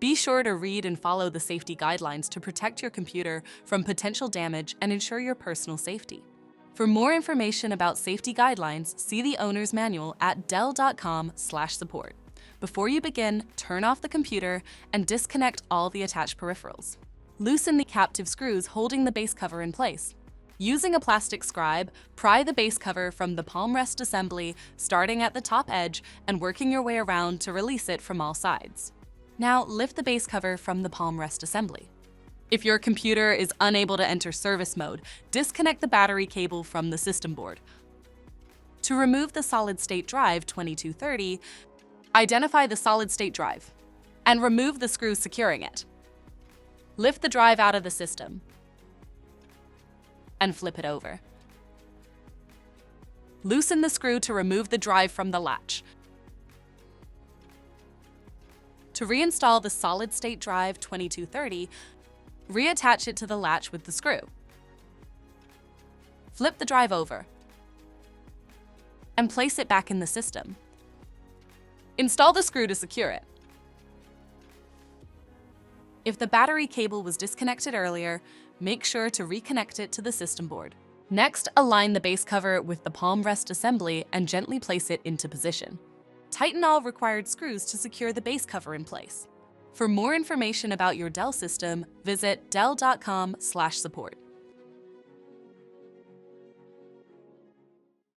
Be sure to read and follow the safety guidelines to protect your computer from potential damage and ensure your personal safety. For more information about safety guidelines, see the owner's manual at dell.com/support. Before you begin, turn off the computer and disconnect all the attached peripherals. Loosen the captive screws holding the base cover in place. Using a plastic scribe, pry the base cover from the palm rest assembly, starting at the top edge and working your way around to release it from all sides. Now lift the base cover from the palm rest assembly. If your computer is unable to enter service mode, disconnect the battery cable from the system board. To remove the solid-state drive 2230, identify the solid-state drive and remove the screw securing it. Lift the drive out of the system and flip it over. Loosen the screw to remove the drive from the latch. To reinstall the solid-state drive 2230, reattach it to the latch with the screw. Flip the drive over and place it back in the system. Install the screw to secure it. If the battery cable was disconnected earlier, make sure to reconnect it to the system board. Next, align the base cover with the palm rest assembly and gently place it into position. Tighten all required screws to secure the base cover in place. For more information about your Dell system, visit dell.com/support.